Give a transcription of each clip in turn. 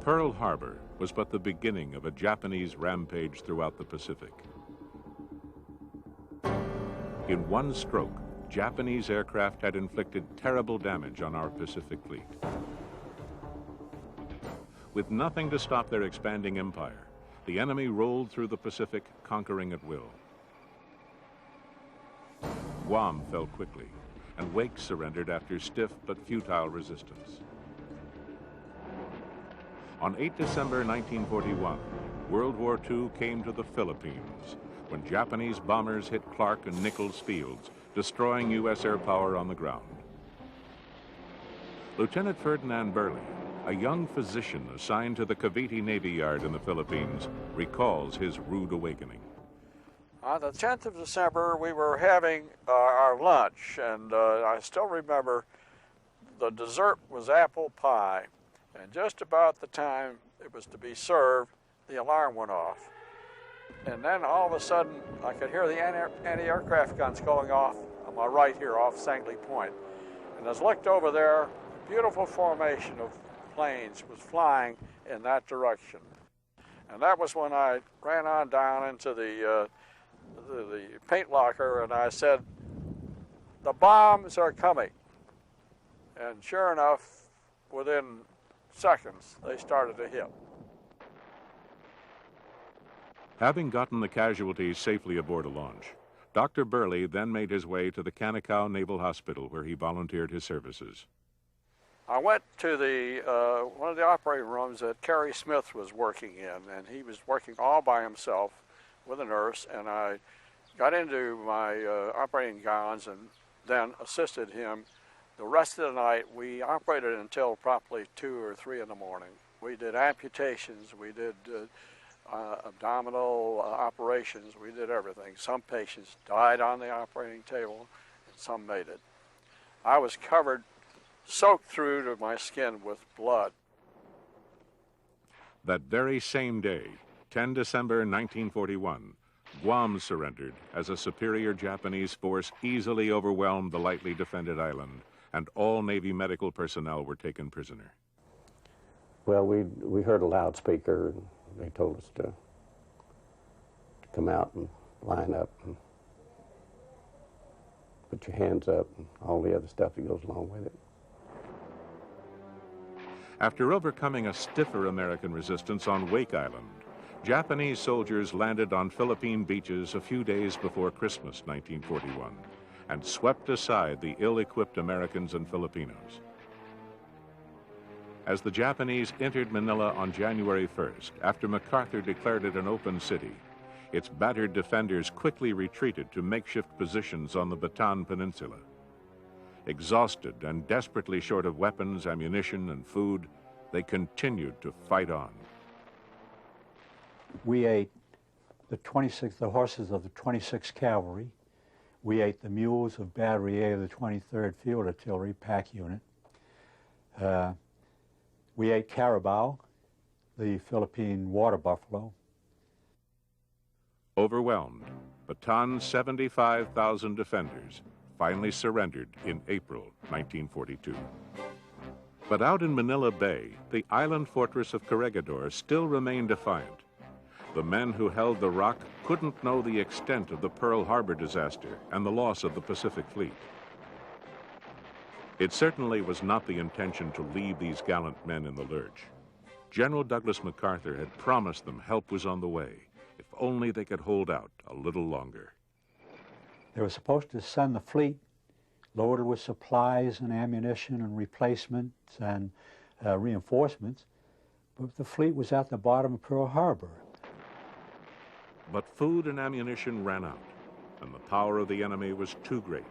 Pearl Harbor was but the beginning of a Japanese rampage throughout the Pacific. In one stroke, Japanese aircraft had inflicted terrible damage on our Pacific fleet. With nothing to stop their expanding empire, the enemy rolled through the Pacific, conquering at will. Guam fell quickly, and Wake surrendered after stiff but futile resistance. On 8 December 1941, World War II came to the Philippines when Japanese bombers hit Clark and Nichols fields, destroying U.S. air power on the ground. Lieutenant Ferdinand Burley, a young physician assigned to the Cavite Navy Yard in the Philippines, recalls his rude awakening. On the 10th of December, we were having our lunch, and I still remember the dessert was apple pie. And just about the time it was to be served, the alarm went off. And then all of a sudden, I could hear the anti-aircraft guns going off on my right here off Sangley Point. And as I looked over there, a beautiful formation of planes was flying in that direction. And that was when I ran on down into the paint locker, and I said, "The bombs are coming." And sure enough, within seconds, they started to hit. Having gotten the casualties safely aboard a launch, Dr. Burley then made his way to the Canacao Naval Hospital, where he volunteered his services. I went to one of the operating rooms that Kerry Smith was working in, and he was working all by himself with a nurse, and I got into my operating gowns and then assisted him. The rest of the night, we operated until probably 2 or 3 in the morning. We did amputations, we did abdominal operations, we did everything. Some patients died on the operating table, and some made it. I was covered, soaked through to my skin with blood. That very same day, 10 December 1941, Guam surrendered as a superior Japanese force easily overwhelmed the lightly defended island, and all Navy medical personnel were taken prisoner. Well, we heard a loudspeaker, and they told us to come out and line up and put your hands up and all the other stuff that goes along with it. After overcoming a stiffer American resistance on Wake Island, Japanese soldiers landed on Philippine beaches a few days before Christmas 1941 and swept aside the ill-equipped Americans and Filipinos. As the Japanese entered Manila on January 1st, after MacArthur declared it an open city, its battered defenders quickly retreated to makeshift positions on the Bataan Peninsula. Exhausted and desperately short of weapons, ammunition, and food, they continued to fight on. We ate the horses of the 26th Cavalry. We ate the mules of Battery A of the 23rd Field Artillery Pack Unit. We ate carabao, the Philippine water buffalo. Overwhelmed, Bataan's 75,000 defenders finally surrendered in April 1942. But out in Manila Bay, the island fortress of Corregidor still remained defiant. The men who held the rock couldn't know the extent of the Pearl Harbor disaster and the loss of the Pacific Fleet. It certainly was not the intention to leave these gallant men in the lurch. General Douglas MacArthur had promised them help was on the way, if only they could hold out a little longer. They were supposed to send the fleet loaded with supplies and ammunition and replacements and reinforcements, but the fleet was at the bottom of Pearl Harbor. But food and ammunition ran out, and the power of the enemy was too great.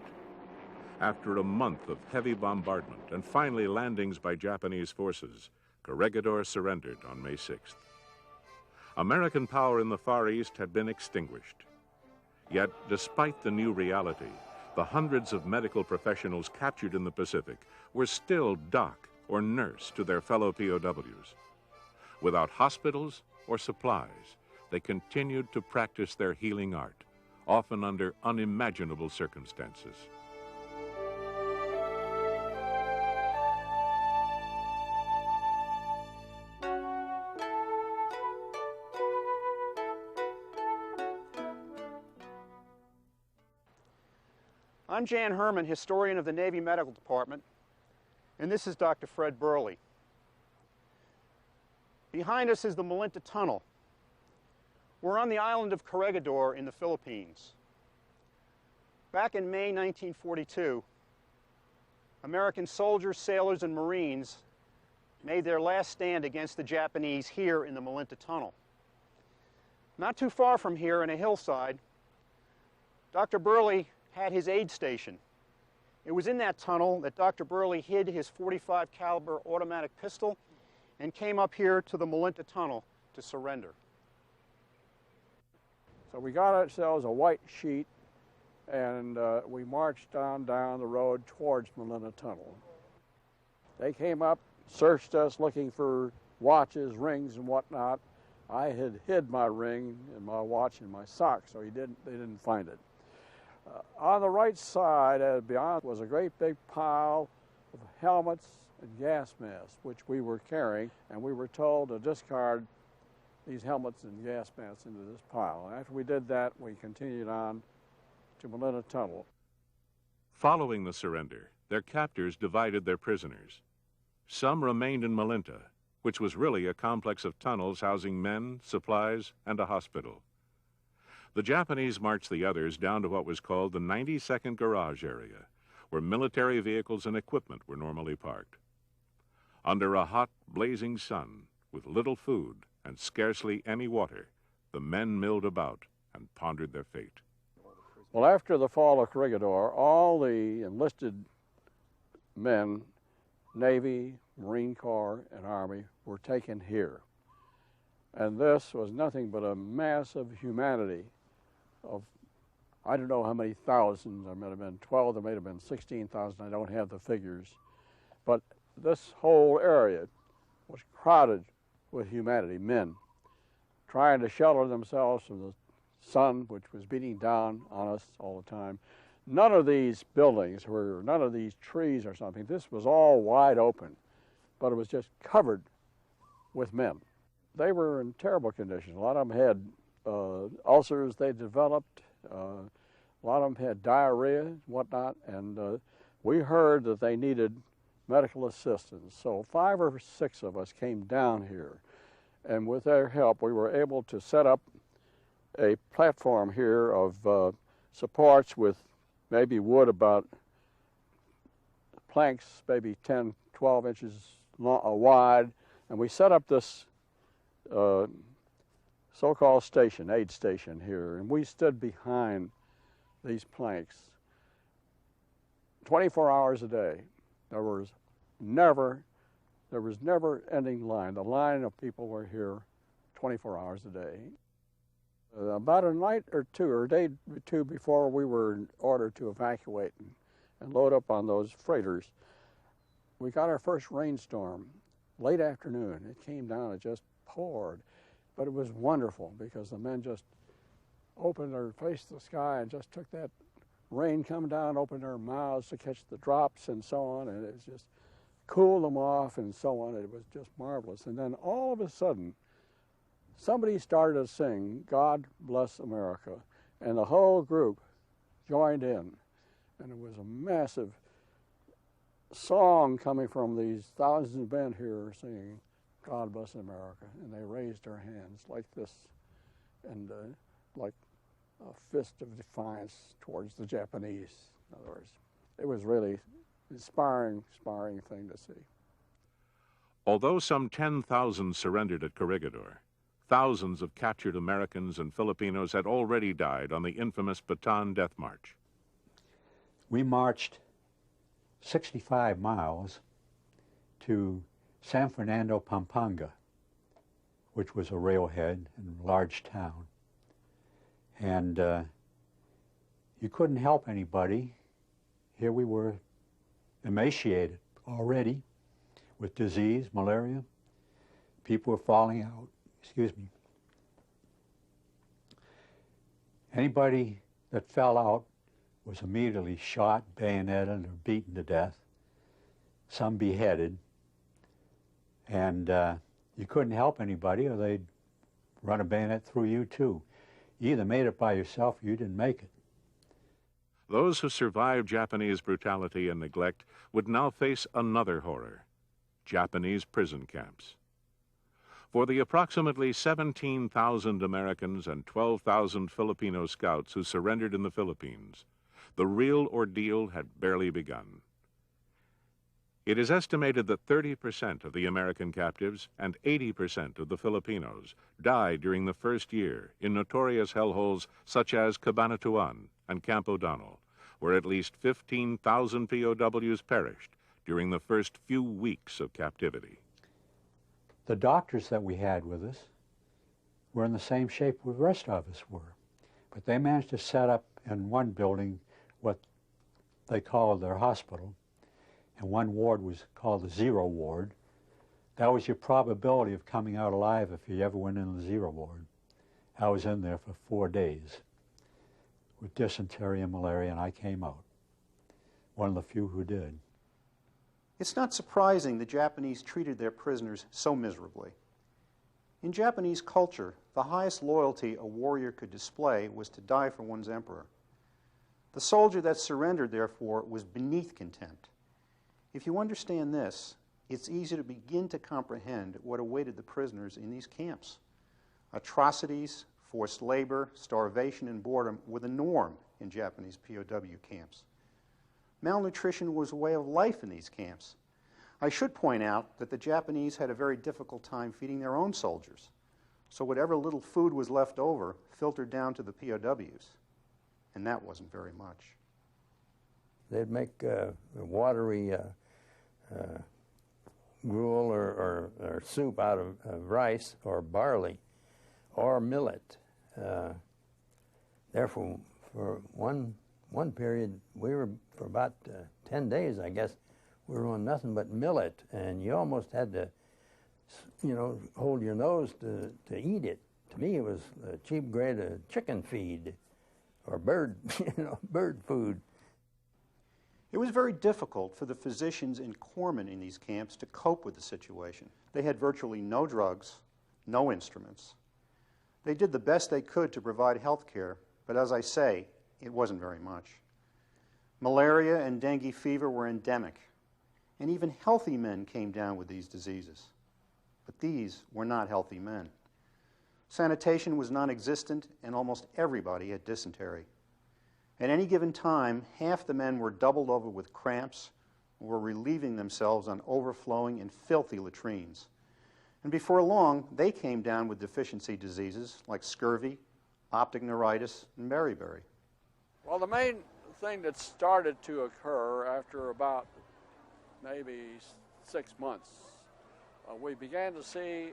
After a month of heavy bombardment and finally landings by Japanese forces, Corregidor surrendered on May 6th. American power in the Far East had been extinguished. Yet, despite the new reality, the hundreds of medical professionals captured in the Pacific were still doc or nurse to their fellow POWs. Without hospitals or supplies, they continued to practice their healing art, often under unimaginable circumstances. I'm Jan Herman, historian of the Navy Medical Department, and this is Dr. Fred Burley. Behind us is the Malinta Tunnel. We're on the island of Corregidor in the Philippines. Back in May 1942, American soldiers, sailors, and Marines made their last stand against the Japanese here in the Malinta Tunnel. Not too far from here, in a hillside, Dr. Burley had his aid station. It was in that tunnel that Dr. Burley hid his .45 caliber automatic pistol and came up here to the Malinta Tunnel to surrender. So we got ourselves a white sheet, and we marched down the road towards Malinta Tunnel. They came up, searched us, looking for watches, rings, and whatnot. I had hid my ring and my watch in my sock, so they didn't find it. On the right side, beyond, was a great big pile of helmets and gas masks, which we were carrying, and we were told to discard these helmets and gas masks into this pile. After we did that, we continued on to Malinta Tunnel. Following the surrender, their captors divided their prisoners. Some remained in Malinta, which was really a complex of tunnels housing men, supplies, and a hospital. The Japanese marched the others down to what was called the 92nd Garage area, where military vehicles and equipment were normally parked. Under a hot, blazing sun, with little food and scarcely any water, the men milled about and pondered their fate. Well, after the fall of Corregidor, all the enlisted men, Navy, Marine Corps, and Army, were taken here. And this was nothing but a mass of humanity of, I don't know how many thousands. There might have been 12, there might have been 16,000. I don't have the figures. But this whole area was crowded with humanity, men, trying to shelter themselves from the sun, which was beating down on us all the time. None of these buildings were, none of these trees or something, this was all wide open, but it was just covered with men. They were in terrible conditions. A lot of them had ulcers they developed. A lot of them had diarrhea and whatnot, and we heard that they needed medical assistance. So 5 or 6 of us came down here, and with their help we were able to set up a platform here of supports with maybe wood about planks, maybe 10, 12 inches wide, and we set up this so-called station, aid station here, and we stood behind these planks 24 hours a day. There was never ending line. The line of people were here 24 hours a day. About a night or two, or a day or two before we were ordered to evacuate and load up on those freighters, we got our first rainstorm late afternoon. It came down, it just poured. But it was wonderful because the men just opened their face to the sky and just took that rain coming down, opened their mouths to catch the drops and so on, and it just cooled them off and so on. It was just marvelous. And then all of a sudden, somebody started to sing, "God Bless America," and the whole group joined in. And it was a massive song coming from these thousands of men here singing, "God Bless America," and they raised their hands like this, and like a fist of defiance towards the Japanese. In other words, it was really inspiring thing to see. Although some 10,000 surrendered at Corregidor, thousands of captured Americans and Filipinos had already died on the infamous Bataan Death March. We marched 65 miles to San Fernando, Pampanga, which was a railhead and a large town. And you couldn't help anybody. Here we were, emaciated already with disease, malaria. People were falling out. Excuse me. Anybody that fell out was immediately shot, bayoneted, or beaten to death. Some beheaded. And you couldn't help anybody, or they'd run a bayonet through you too. You either made it by yourself or you didn't make it. Those who survived Japanese brutality and neglect would now face another horror: Japanese prison camps. For the approximately 17,000 Americans and 12,000 Filipino scouts who surrendered in the Philippines, the real ordeal had barely begun. It is estimated that 30% of the American captives and 80% of the Filipinos died during the first year in notorious hellholes such as Cabanatuan and Camp O'Donnell, where at least 15,000 POWs perished during the first few weeks of captivity. The doctors that we had with us were in the same shape the rest of us were, but they managed to set up in one building what they called their hospital, and one ward was called the zero ward. That was your probability of coming out alive if you ever went in the zero ward. I was in there for 4 days with dysentery and malaria, and I came out. One of the few who did. It's not surprising the Japanese treated their prisoners so miserably. In Japanese culture, the highest loyalty a warrior could display was to die for one's emperor. The soldier that surrendered, therefore, was beneath contempt. If you understand this, it's easy to begin to comprehend what awaited the prisoners in these camps. Atrocities, forced labor, starvation, and boredom were the norm in Japanese POW camps. Malnutrition was a way of life in these camps. I should point out that the Japanese had a very difficult time feeding their own soldiers, so whatever little food was left over filtered down to the POWs, and that wasn't very much. They'd make watery gruel or soup out of rice or barley or millet. Therefore, for one period, we were, for about 10 days, I guess, we were on nothing but millet, and you almost had to, hold your nose to eat it. To me, it was a cheap grade of chicken feed or bird food. It was very difficult for the physicians and corpsmen in these camps to cope with the situation. They had virtually no drugs, no instruments. They did the best they could to provide health care, but as I say, it wasn't very much. Malaria and dengue fever were endemic, and even healthy men came down with these diseases. But these were not healthy men. Sanitation was non-existent, and almost everybody had dysentery. At any given time, half the men were doubled over with cramps or were relieving themselves on overflowing and filthy latrines. And before long, they came down with deficiency diseases like scurvy, optic neuritis, and beriberi. Well, the main thing that started to occur after about maybe 6 months, we began to see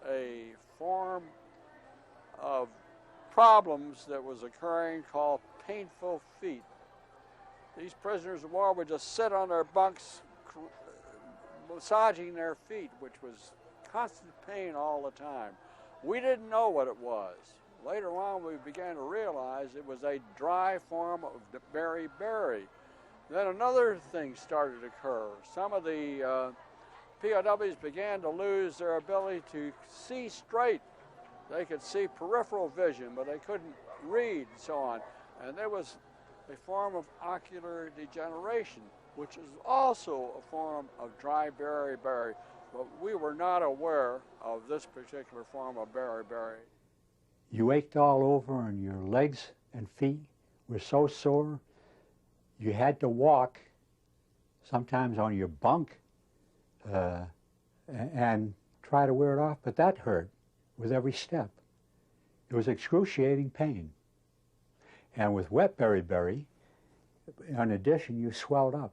a form of problems that was occurring called painful feet. These prisoners of war would just sit on their bunks massaging their feet, which was constant pain all the time. We didn't know what it was. Later on, we began to realize it was a dry form of beriberi. Then another thing started to occur. Some of the POWs began to lose their ability to see straight. They could see peripheral vision, but they couldn't read, and so on. And there was a form of ocular degeneration, which is also a form of dry beriberi, but we were not aware of this particular form of beriberi. You ached all over, and your legs and feet were so sore, you had to walk, sometimes on your bunk, and try to wear it off, but that hurt with every step. It was excruciating pain. And with wet beriberi, in addition, you swelled up.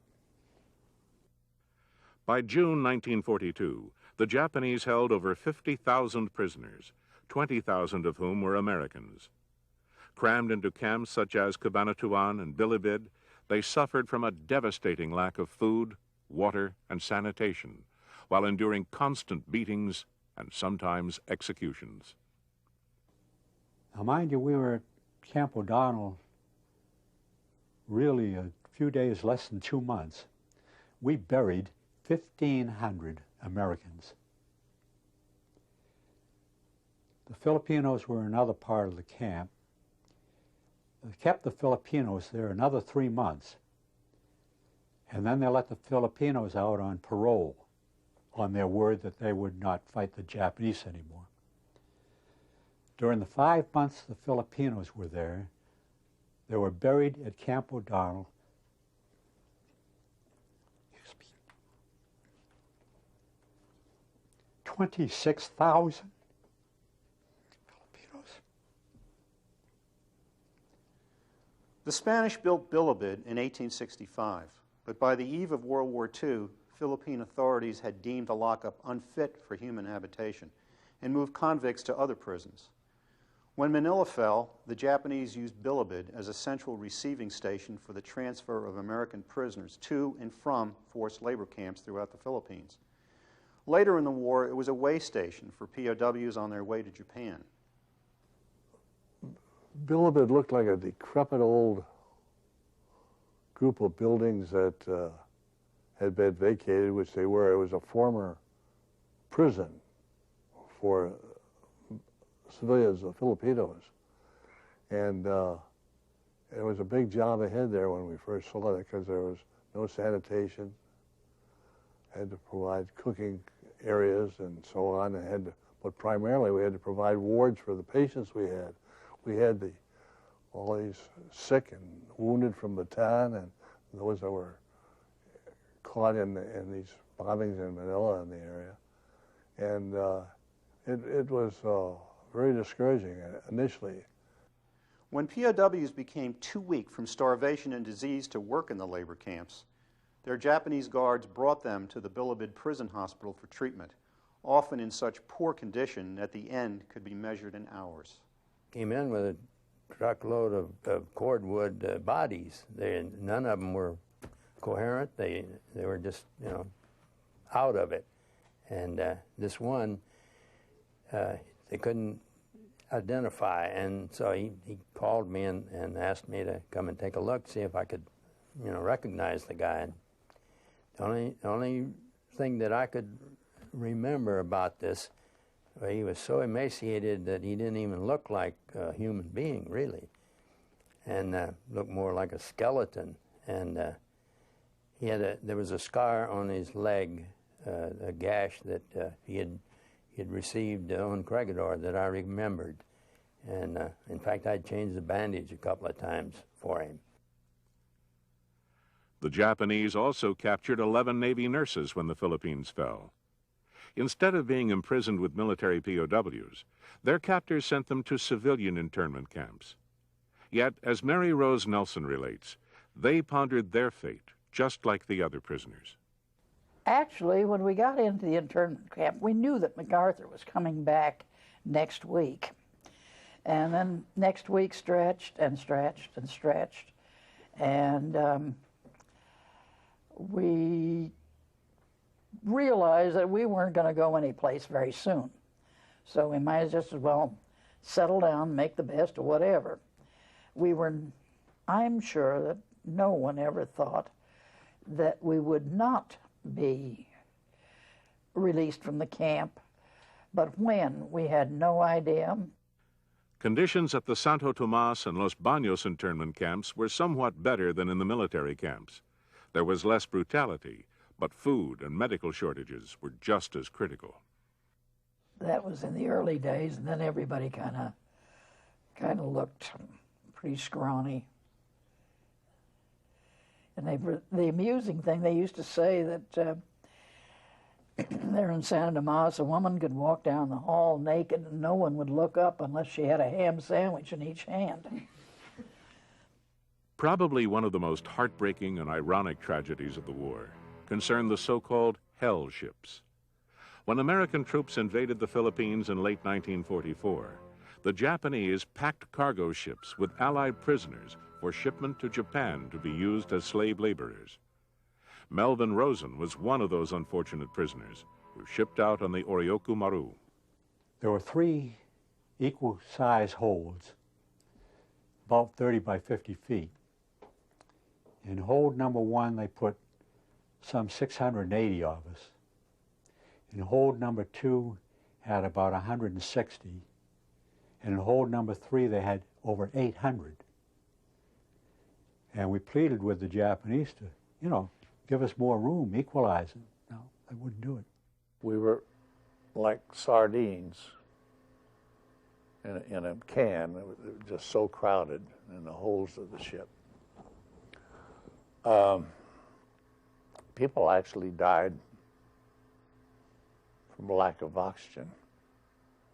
By June 1942, the Japanese held over 50,000 prisoners, 20,000 of whom were Americans. Crammed into camps such as Cabanatuan and Bilibid, they suffered from a devastating lack of food, water, and sanitation, while enduring constant beatings and sometimes executions. Now, mind you, we were at Camp O'Donnell really a few days, less than 2 months. We buried 1,500 Americans. The Filipinos were another part of the camp. They kept the Filipinos there another 3 months, and then they let the Filipinos out on parole on their word that they would not fight the Japanese anymore. During the 5 months the Filipinos were there, they were buried at Camp O'Donnell 26,000 Filipinos. The Spanish built Bilibid in 1865, but by the eve of World War II, Philippine authorities had deemed the lockup unfit for human habitation and moved convicts to other prisons. When Manila fell, the Japanese used Bilibid as a central receiving station for the transfer of American prisoners to and from forced labor camps throughout the Philippines. Later in the war, it was a way station for POWs on their way to Japan. Bilibid looked like a decrepit old group of buildings that had been vacated, which they were. It was a former prison for civilians, Filipinos. And it was a big job ahead there when we first saw it, because there was no sanitation. Had to provide cooking areas and so on, and but primarily we had to provide wards for the patients we had. We had all these sick and wounded from Bataan, and those that were caught in these bombings in Manila in the area. And it was very discouraging initially. When POWs became too weak from starvation and disease to work in the labor camps, their Japanese guards brought them to the Bilibid prison hospital for treatment, often in such poor condition that the end could be measured in hours. Came in with a truckload of cordwood bodies. None of them were coherent. They were just, out of it. And this one, they couldn't identify, and so he called me and asked me to come and take a look, see if I could, recognize the guy. And the only thing that I could remember about this, he was so emaciated that he didn't even look like a human being, really, and looked more like a skeleton. And there was a scar on his leg, a gash that he had received on Corregidor that I remembered. And in fact, I'd changed the bandage a couple of times for him. The Japanese also captured 11 Navy nurses when the Philippines fell. Instead of being imprisoned with military POWs, their captors sent them to civilian internment camps. Yet, as Mary Rose Nelson relates, they pondered their fate just like the other prisoners. Actually, when we got into the internment camp, we knew that MacArthur was coming back next week. And then next week stretched and stretched and stretched. And we realized that we weren't going to go anyplace very soon. So we might just as well settle down, make the best of whatever. I'm sure that no one ever thought that we would not be released from the camp, but when, we had no idea. Conditions at the Santo Tomas and Los Baños internment camps were somewhat better than in the military camps. There was less brutality, but food and medical shortages were just as critical. That was in the early days, and then everybody kind of looked pretty scrawny. And the amusing thing, they used to say that there in Santa Tomas, a woman could walk down the hall naked and no one would look up unless she had a ham sandwich in each hand. Probably one of the most heartbreaking and ironic tragedies of the war concerned the so-called hell ships. When American troops invaded the Philippines in late 1944, the Japanese packed cargo ships with Allied prisoners for shipment to Japan to be used as slave laborers. Melvin Rosen was one of those unfortunate prisoners who shipped out on the Oryoku Maru. There were 3 equal-size holds, about 30 by 50 feet. In hold number 1, they put some 680 of us. In hold number 2 had about 160. And in hold number 3, they had over 800. And we pleaded with the Japanese to, you know, give us more room, equalize it. No, they wouldn't do it. We were like sardines in a can. It was just so crowded in the holds of the ship. People actually died from lack of oxygen,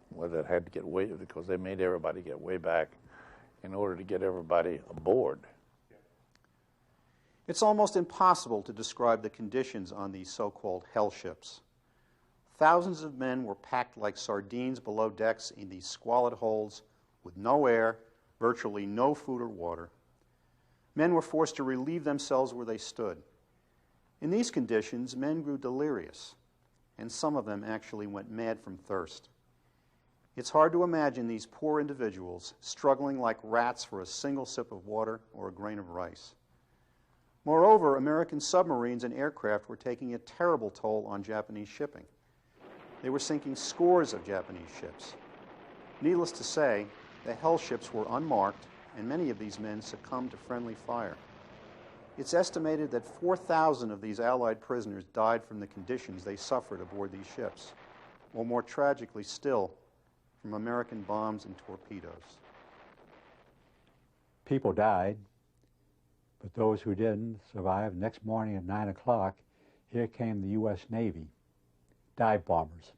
whether it had to get way, because they made everybody get way back in order to get everybody aboard. It's almost impossible to describe the conditions on these so-called hell ships. Thousands of men were packed like sardines below decks in these squalid holds with no air, virtually no food or water. Men were forced to relieve themselves where they stood. In these conditions, men grew delirious, and some of them actually went mad from thirst. It's hard to imagine these poor individuals struggling like rats for a single sip of water or a grain of rice. Moreover, American submarines and aircraft were taking a terrible toll on Japanese shipping. They were sinking scores of Japanese ships. Needless to say, the hell ships were unmarked, and many of these men succumbed to friendly fire. It's estimated that 4,000 of these Allied prisoners died from the conditions they suffered aboard these ships, or more tragically still, from American bombs and torpedoes. People died, but those who didn't survived. Next morning at 9 o'clock, here came the U.S. Navy dive bombers.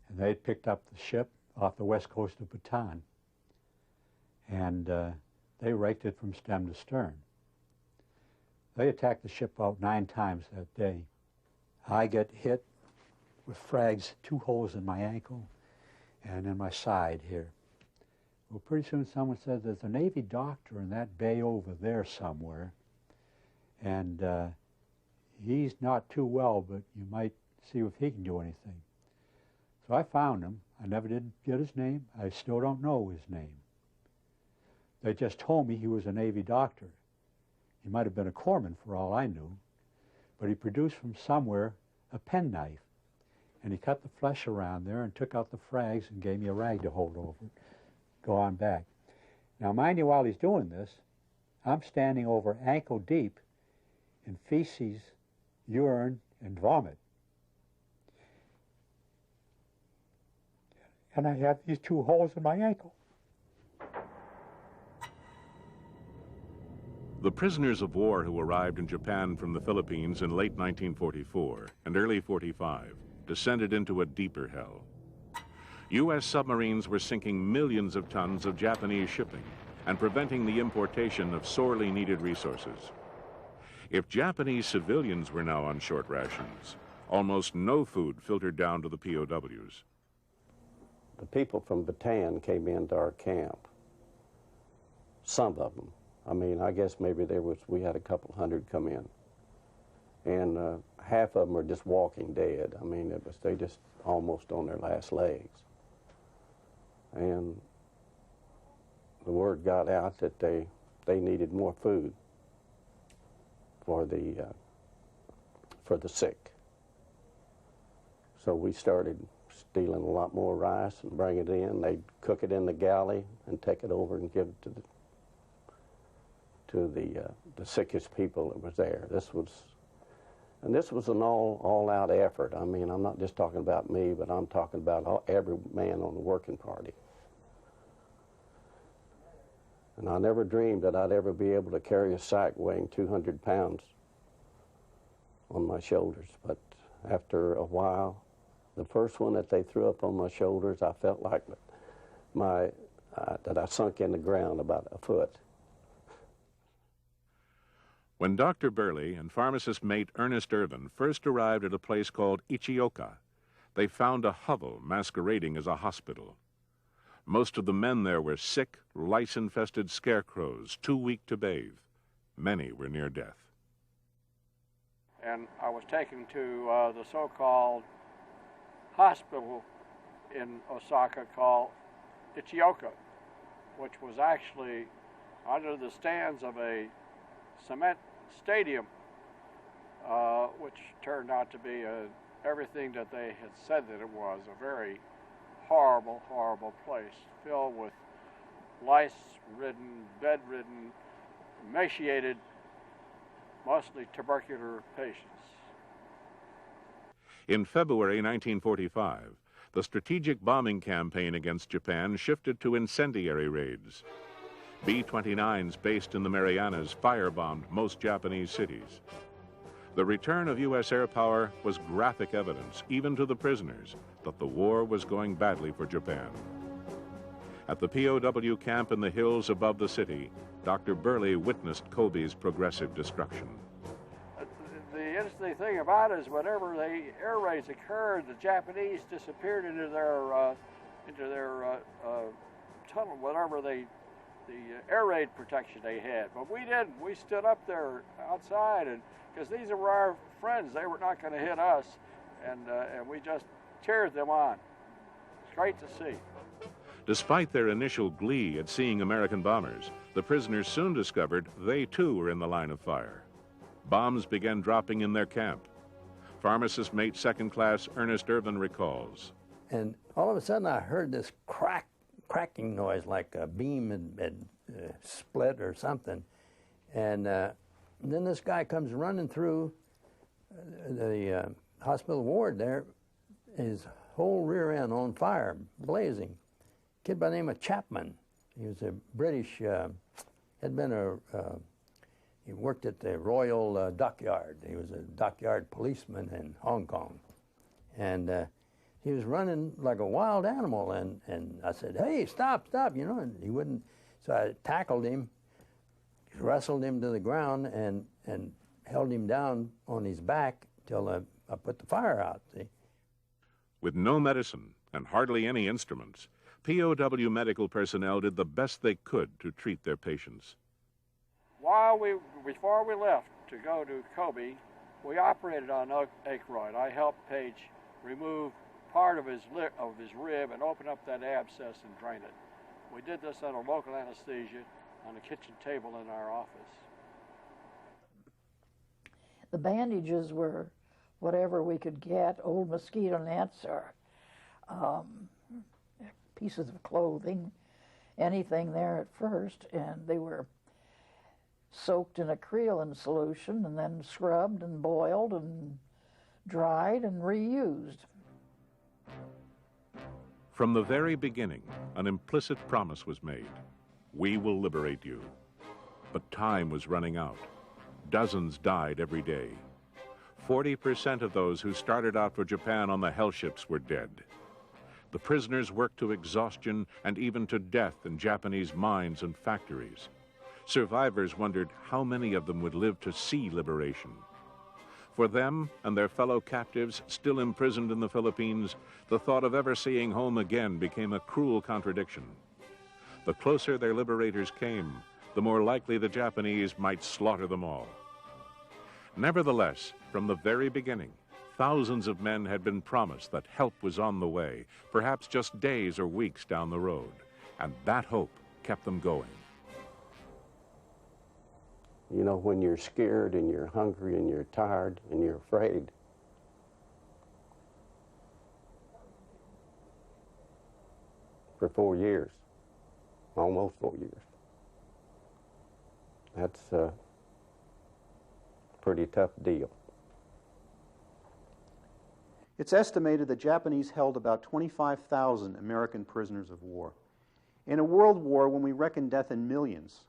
And they'd picked up the ship off the west coast of Bhutan. And they raked it from stem to stern. They attacked the ship about 9 times that day. I get hit with frags, 2 holes in my ankle and in my side here. Well, pretty soon someone said, there's a Navy doctor in that bay over there somewhere, and he's not too well, but you might see if he can do anything. So I found him. I never did get his name. I still don't know his name. They just told me he was a Navy doctor. He might have been a corpsman for all I knew, but he produced from somewhere a penknife, and he cut the flesh around there and took out the frags and gave me a rag to hold over it. Go on back. Now, mind you, while he's doing this, I'm standing over ankle deep in feces, urine, and vomit. And I have these 2 holes in my ankle. The prisoners of war who arrived in Japan from the Philippines in late 1944 and early 45 descended into a deeper hell. U.S. submarines were sinking millions of tons of Japanese shipping and preventing the importation of sorely needed resources. If Japanese civilians were now on short rations, almost no food filtered down to the POWs. The people from Bataan came into our camp, some of them. I mean, I guess maybe we had a couple hundred come in. And half of them are just walking dead. I mean, they just almost on their last legs. And the word got out that they needed more food for the sick. So we started stealing a lot more rice and bring it in. They'd cook it in the galley and take it over and give it to the sickest people that was there. This was an all-out effort. I mean, I'm not just talking about me, but I'm talking about every man on the working party. And I never dreamed that I'd ever be able to carry a sack weighing 200 pounds on my shoulders. But after a while, the first one that they threw up on my shoulders, I felt like that I sunk in the ground about a foot. When Dr. Burley and pharmacist mate Ernest Irvin first arrived at a place called Ichioka, they found a hovel masquerading as a hospital. Most of the men there were sick, lice-infested scarecrows, too weak to bathe. Many were near death. And I was taken to the so-called hospital in Osaka called Ichioka, which was actually under the stands of a cement stadium, which turned out to be everything that they had said that it was, a very horrible, horrible place, filled with lice-ridden, bed-ridden, emaciated, mostly tubercular patients. In February 1945, the strategic bombing campaign against Japan shifted to incendiary raids. B-29s based in the Marianas firebombed most Japanese cities. The return of U.S. air power was graphic evidence, even to the prisoners, that the war was going badly for Japan. At the POW camp in the hills above the city, Dr. Burley witnessed Kobe's progressive destruction. The interesting thing about it is whenever the air raids occurred, the Japanese disappeared into their tunnel, whatever the air raid protection they had. But we didn't. We stood up there outside, and because these were our friends, they were not going to hit us, and we just cheered them on. It's great to see. Despite their initial glee at seeing American bombers, the prisoners soon discovered they too were in the line of fire. Bombs began dropping in their camp. Pharmacist mate second class Ernest Irvin recalls. And all of a sudden I heard this cracking noise like a beam had split or something. And then this guy comes running through the hospital ward there, his whole rear end on fire, blazing. Kid by the name of Chapman. He was a British, had been he worked at the Royal Dockyard. He was a dockyard policeman in Hong Kong. And he was running like a wild animal, and I said, hey, stop, you know, and he wouldn't. So I tackled him, wrestled him to the ground, and held him down on his back till I put the fire out, see. With no medicine and hardly any instruments, POW medical personnel did the best they could to treat their patients. Before we left to go to Kobe, we operated on Aykroyd. I helped Page remove part of his rib and open up that abscess and drain it. We did this under local anesthesia on a kitchen table in our office. The bandages were whatever we could get, old mosquito nets or pieces of clothing, anything there at first, and they were soaked in a creolin solution and then scrubbed and boiled and dried and reused. From the very beginning, an implicit promise was made. We will liberate you. But time was running out. Dozens died every day. 40% of those who started out for Japan on the hell ships were dead. The prisoners worked to exhaustion and even to death in Japanese mines and factories. Survivors wondered how many of them would live to see liberation. For them and their fellow captives still imprisoned in the Philippines, the thought of ever seeing home again became a cruel contradiction. The closer their liberators came, the more likely the Japanese might slaughter them all. Nevertheless, from the very beginning, thousands of men had been promised that help was on the way, perhaps just days or weeks down the road, and that hope kept them going. You know, when you're scared and you're hungry and you're tired and you're afraid, for 4 years, almost 4 years, that's a pretty tough deal. It's estimated the Japanese held about 25,000 American prisoners of war. In a world war, when we reckon death in millions,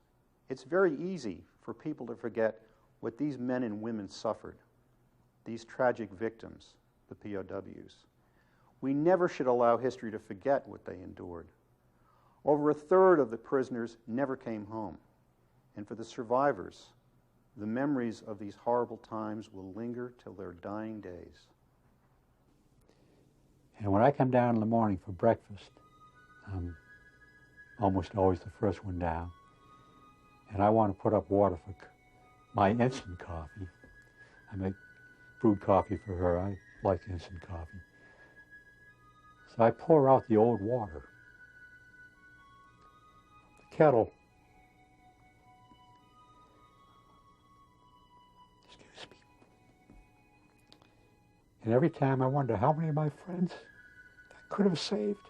it's very easy for people to forget what these men and women suffered, these tragic victims, the POWs. We never should allow history to forget what they endured. Over a third of the prisoners never came home, and for the survivors, the memories of these horrible times will linger till their dying days. And when I come down in the morning for breakfast, I'm almost always the first one down. And I want to put up water for my instant coffee. I make brewed coffee for her. I like instant coffee. So I pour out the old water. The kettle. Excuse me. And every time I wonder how many of my friends I could have saved.